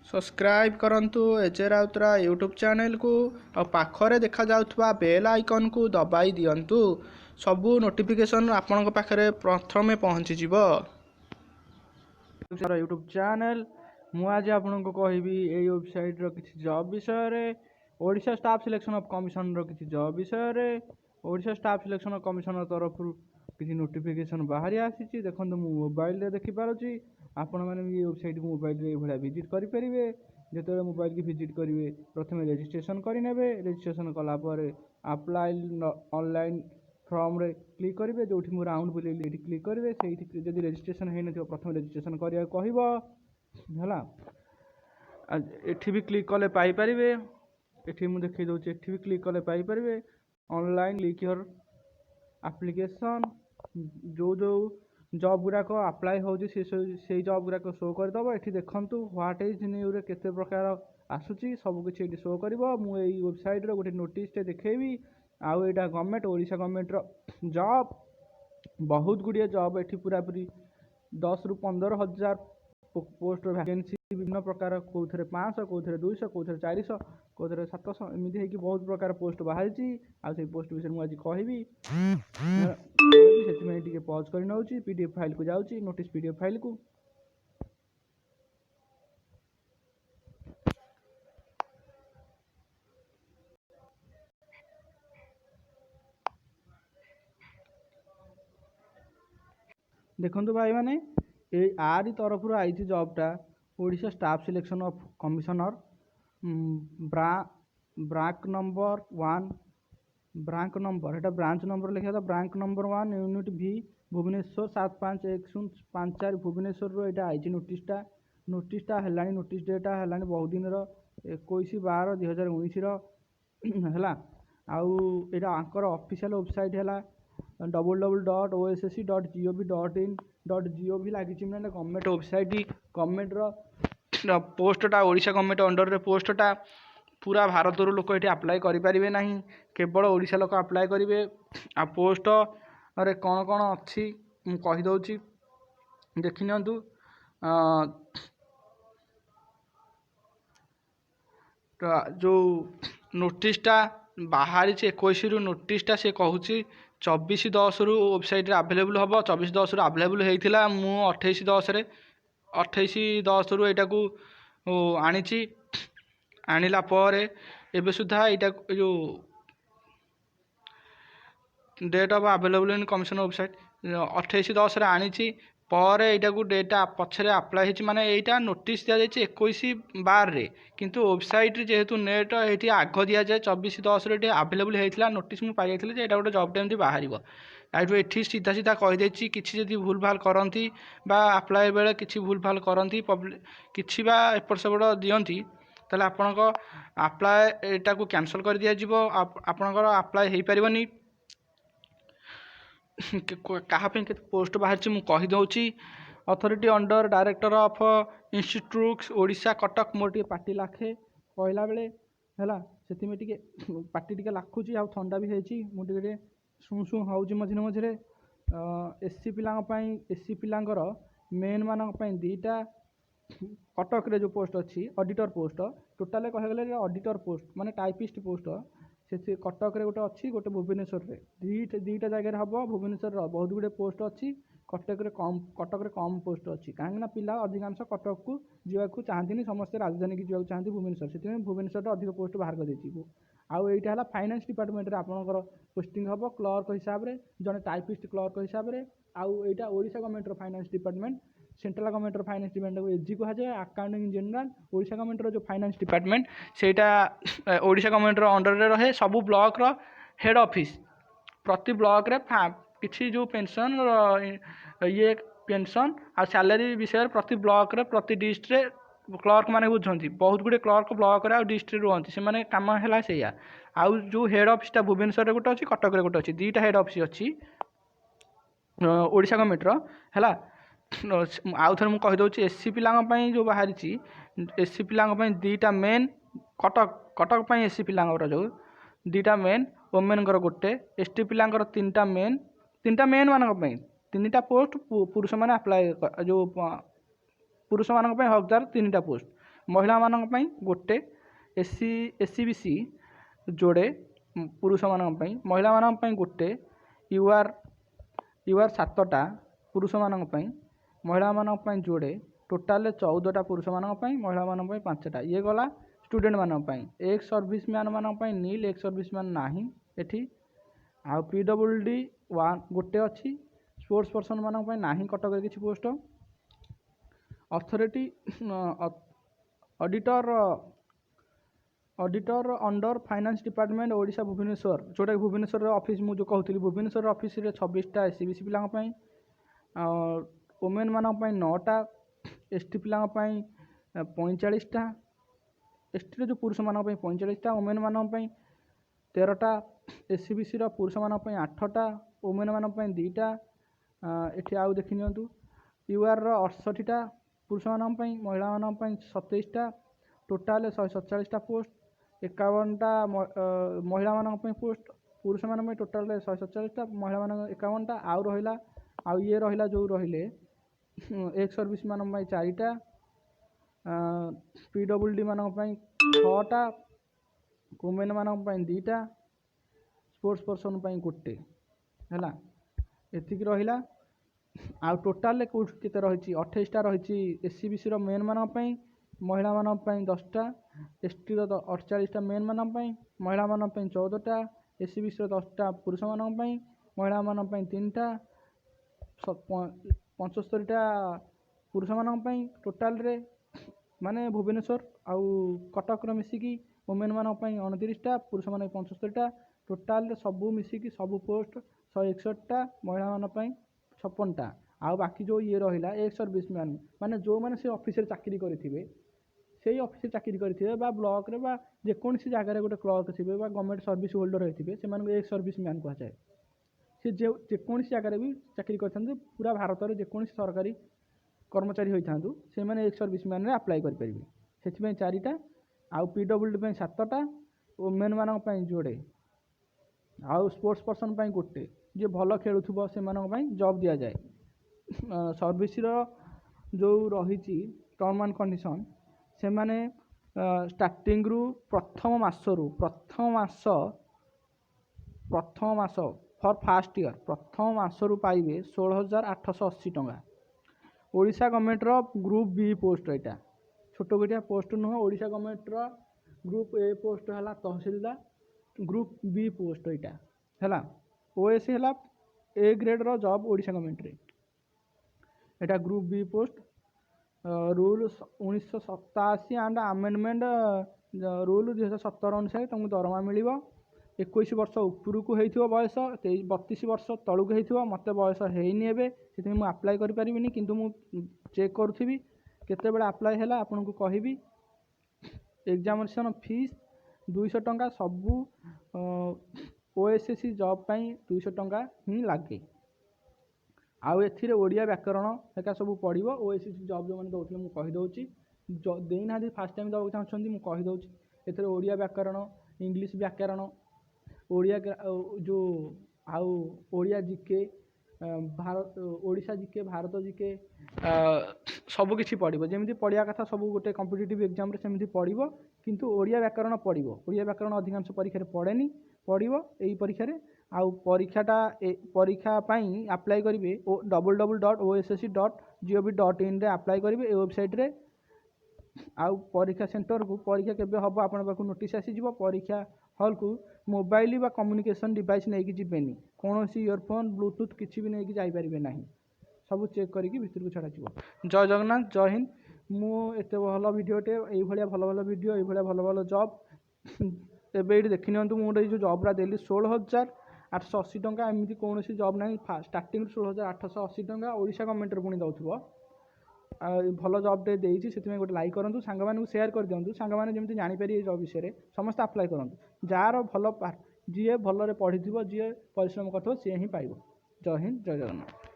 Subscribe करंतु एजे राउतरा YouTube channel को और पाखरे देखा जाउथबा बेल आइकन को दबाई दियंतु सबु नोटिफिकेशन आपनक पाखरे प्रथमे पहुंची जिवो। यूट्यूब चैनल मु आज आपनको कहबी ए वेबसाइट रो किछि जॉब विषय रे Odisha staff selection of commission रो किछि जॉब विषय रे Odisha staff selection of commission तरफ किछि नोटिफिकेशन बाहरी आसीछि। देखंतु मु मोबाइल रे देखि पारुछि आपण माने ये वेबसाइट को मोबाइल रे भला विजिट करि परिबे। जेतले मोबाइल की विजिट करिवे प्रथमे रजिस्ट्रेशन करि नेबे। रजिस्ट्रेशन कला परे अप्लाई ऑनलाइन फॉर्म रे क्लिक करिवे। जोठी मु राउंड बुलेली एठी क्लिक करिवे। सेठी जदि रजिस्ट्रेशन हेइ नथियो प्रथमे रजिस्ट्रेशन करिया कहइबो हला। एठी भी क्लिक कले पाई परिवे। एठी मु देखै दोछि एठी भी क्लिक कले पाई परिवे। ऑनलाइन लिंक योर एप्लीकेशन जो जॉब गुड़ाक अप्लाई होची से जॉब गुड़ाक शो करदेव। ये देखूँ ह्वाट इज न्यू रे केते प्रकार आसूची सब किसी ये शो कर। मुझे वेबसाइट रो गोटे नोटिस देखेबी आउ यहाँ गवर्नमेंट ओडिशा गवर्नमेंट रो जॉब बहुत गुड़िए जॉब ये पूरा पूरी 10 ରୁ 15,000 पोस्ट वैकेंसी विभिन्न प्रकार कौन 500 कौन 200 कौन 400 कौन 700 एमती है बहुत प्रकार पोस्ट बाहरी आई पोस्ट विषय मुझे कहबी। से पॉज कर नौ पीडीएफ फाइल को जाऊँगी नोटिस पीडीएफ फाइल को देखो भाई मैंने आरी तरफ आई जॉबटा Odisha staff selection of commissioner branch number 1 branch number एटा ब्रांच नंबर लिखा था ब्रांच नंबर 1 यूनिट भी भुवनेश्वर 751054 भुवनेश्वर रो एटा आई नोटिसटा हेलानी नोटिस डेटा हेलानी बहुत दिन रो 21/12/2019 रो हैला। आउ एटा आंकर ऑफिशियल वेबसाइट हैला www.ossc.gov.in.gov लगी मैंने गवर्नमेंट वेबसाइट गवर्नमेंट रो पोस्टटा ओडिशा गवर्नमेंट अंडर रे पोस्टटा पूरा भारत लोक ये अप्लाई करें ना केवल ओडिशा लोक अप्लाई करेंगे। आ पोस्ट रे कौन कौन अच्छी कहीदे देखि नियंतु। जो नोटिसटा बाहरी 21 रु नोटिसटा से कहूँ 24/10 रु वेबसाइट आवेलेबल हम 24/10 रु आवेलेबल होता मु 28/10 रु यहाँ को आनी आनिला परे एबे सुधा इटा जो date of available in commission website 28/10 आनी पर यहाँ को डेटा पछरे अप्लाई होती माने यहाँ नोटिस दि जाए 21/12 रे किंतु वेबसाइट जेहेतु नेट ये आग दि जाए 24/10 ये अवेलेबल होता नोटिस मुझे पाई जाइए यहाँ गोटे जॉब टाइम बाहर ये सीधा सीधा कहीदे कि भूल भाल करती अप्लाई बेले कि भूल भाल करती कि एपट सेपट दियंती ताले आपनक अप्लाई एटा को कैंसल कर दिया जिवो आपनकर अप्लाई हो पारिबनी। कहा पे पोस्ट बाहर मु कही दउची authority under director of institutes Odisha Cuttack मोर टे पार्टी लाखे कहला बेले हैला सेति में टिके पार्टी टिके लाखुची आ ठंडा भी हेची मु टिके सु सु होउची मझिने मझिरे एससी पिलांग पई एससी पिलांगर मेन मानक पई दीटा कटक रे जो पोस्ट अच्छी ऑडिटर पोस्ट टोटाल कह गले ऑडिटर पोस्ट माने टाइपिस्ट पोस्ट से कटक रे गोटे अच्छी गोटे भुवनेश्वर रे दीटा जगह हम भुवनेश्वर बहुत गुड़े पोस्ट अच्छी कटक रे कम पोस्ट अच्छी कहीं पिला अधिकांश कटक को जावाक चाहती समस्ते राजधानी की जावाक चाहती भुवनेश्वर से भुवनेश्वर अधिक पोस्ट बाहर कर आउ यहाँ है फाइनान्स डिपार्टमेंट रे आपनकर पोस्टिंग हम क्लर्क हिसाब से जड़े टाइपिस्ट क्लर्क हिसाब से आउ यहाँ Odisha government finance department central government finance department AG कहुए accounting in general Odisha government जो फाइनान्स डिपार्टमेंट सेटा ओडिशा गवर्नमेंट अंडर रे रहे सबू ब्लॉक रो हेड ऑफिस प्रति ब्लॉक रे किसी जो पेंशन ये पेंशन आ सैलरी विषय प्रति ब्लॉक रे प्रति डिस्ट्रिक्ट रे क्लर्क माने बुझंती बहुत गुड़े क्लर्क ब्लॉक रे आ डिस्ट्रिक्ट रुहंती से माने काम हैला सेया। आउ जो हेड ऑफिसटा भुवनेश्वर रे गोटे अछि कटक रे गोटे अछि दीटा हेड ऑफिस अछि ओडिशा गवर्नमेंट रो हैला। आउ थे मुझे कहीदे एससी पिलांग जो बाहरी एससी पिलांग दीटा मेन कटक एससी पिलांगर जो दीटा मेन वोमेन गोटे एसटी पिलांगर तीनटा मेन मानक तीनटा पोस्ट पुरुष मैंने अप्लाई जो पुरुष मान हकदार 3टा पोस्ट महिला मानक पई गोटे एससीबीसी जोड़े पुरुष मानक पई महिला मानक पई गोटे यूआर 7टा पुरुष मानक पई महिला मानक पई जोड़े टोटाल 14टा पुरुष मानक पई महिला मानक पई 5टा ये गला स्टूडेंट मानक पई एक्स सर्विस मैन मानक पई नील एक्स सर्विस मैन नाही एठी आ पीडब्ल्यूडी 1 गोटे अच्छी स्पोर्ट्स पर्सन मानक पई नाही कटक रे किछि post authority auditor under finance department Odisha Bhubaneswar जोटा भुवनेश्वर ऑफिस मुझे कहूली भुवनेश्वर ऑफिस रे 26टा एससीबीसी पिला वोमेन मानक पई 9टा एसटी पिला 45टा एसटी जो पुरुष मानक पई 45टा वोमेन मानक पई 13टा एससीबीसी रो पुरुष मानक पई 8टा वोमेन मानक पई 2टा एठी आउ देखि नियंतु यूआर रो 68टा पुरुष मानक पई महिला मानक पई 27टा टोटाल 147टा पोस्ट 51टा महिला मानक पई पोस्ट पुरुष मानक पई टोटाल 147टा महिला मानक 51टा आउ रहिला आउ ये रहिला जो रहिले एक सर्विस मानक पई 4टा पीडब्ल्यूडी मानक पई 6टा वुमेन मानक पई 2टा स्पोर्ट्स पर्सन पई गोटे हैला एतिक रहिला आ टोटाल कोठ केते रहिछि 28टा रहिछि एससीबीसी रो मेन मानक पई महिला मानक पई 10टा एसटी रो 48टा मेन मानक पई महिला मानक पई 14टा एससीबीसी रो 10टा पुरुष मानक पई महिला मानक पई 3टा 75टा पुरुष मानक पई टोटाल रे माने भुवनेश्वर आउ कटक रो मिसिकी वुमेन मानक पई 29टा पुरुष मानक 75टा टोटाल रे सबु मिसिकी सबु पोस्ट 161टा महिला मानक पई 56टा आ बाकी जो ये रहिला एक सर्विस मैन माने जो माने से ऑफिस रे चाकरी करथिबे सेही ऑफिस रे चाकरी करथिबे बा ब्लॉक रे बा जे कोनसी जगह रे गोटे क्लर्क थिबे बा गवर्नमेंट सर्विस होल्डर होइथिबे से माने एक सर्विस मैन को जाय से जे कोनसी जगह रे भी चाकरी करथांदे पूरा भारत रे जे कोनसी सरकारी कर्मचारी होइथांदु से माने एक सर्विस मैन रे अप्लाई कर परिबे सेथि में 4टा आ पीडब्ल्यूडी में 7टा वुमेन मानक पई जोड़े आ स्पोर्ट्स पर्सन पई गोटे जे भल खेलुथबो से मानक पई जॉब दिया जाए सर्विस रो जो रही टर्म एंड कंडीशन से माने स्टार्टिंग रु प्रथम मास फॉर फास्ट ईयर प्रथम मास रु पाइबे 16,880 टंका ओडिशा गवर्नमेंट रो ग्रुप बी पोस्ट एटा छोट गोटिया पोस्ट नुह ओडिशा गवर्नमेंट रो ग्रुप ए पोस्ट हला तहसीलदार ग्रुप बी पोस्ट एटा हला ओएस हला ए ग्रेड रो जॉब ओडिशा गवर्नमेंट रे एटा group B post rule 1987 and amendment rule 2017 अनुसार तुमको दरमा मिलिबो 21 वर्ष उपरकू होइथिबो बयस 32 वर्ष तळुक होइथिबो मते बयस हेइनी एबे सेति मु अप्लाई करि परिबिनी किंतु मु चेक करथिबी केते बेला अप्लाई हैला आपन को कहिबी एग्जामिनेशन फीस 200 टंका सबु ओएसएससी जॉब पई 200 टंका ही लागे आउ एथिरे ओडिया व्याकरण एका सब पढ़िबो ओएसएससी जॉब जो माने दउथले मु कहि दउची देइना दि फर्स्ट टाइम दउ चाहछन्ती मु कहि दउची एथिरे ओडिया व्याकरण इंग्लिश व्याकरण ओडिया जो आउ Odia GK Bharat Odisha GK Bharat GK सब किछि पढ़िबो जेमिति पढ़िया कथा सब गोटे कॉम्पिटिटिव एग्जाम रे सेमिति पढ़िबो किंतु ओडिया व्याकरण पढ़िबो ओडिया व्याकरण अधिकांश परीक्षा रे पढ़ेनी पढ़िबो एई परीक्षा रे आउ परीक्षा पाई अप्लाई करिवे www.ossc.gov.in रे अप्लाई करिवे ए वेबसाइट रे आउ परीक्षा सेंटर को परीक्षा केबे हबो आपन पाखु नोटिस आसी जिवो परीक्षा हॉल को मोबाइल बा कम्युनिकेशन डिवाइस नहीं कि जिबेनी कोनोसी इयरफोन ब्लूटूथ किछि भी नहीं कि जाई परिबे नाही सब चेक करिकि भीतर को छडा जिवो जय जगन्नाथ जय हिंद मु एते भलो वीडियोटे एई भलिया भलो भलो वीडियो एई भलिया भलो भलो जॉब एबे एठी देखि नियंतु मु जो जॉब रा देली 16,880 टंका एमती कौन जॉब ना स्टार्टिंग 16,880 टंका ओडिशा गवर्नमेंट पुणी दौथबो भल जॉब टे देइछि सेति गोटे लाइक करंतु सांग मानकु शेयर कर दियंतु सांग माने जेमति जानि पारि जॉब विषय रे समस्त अप्लाई करंतु जार भल जी भल रे पढ़िथिबो जी परिश्रम करथबो से ही पाइबो जय हिंद जय जगन्नाथ।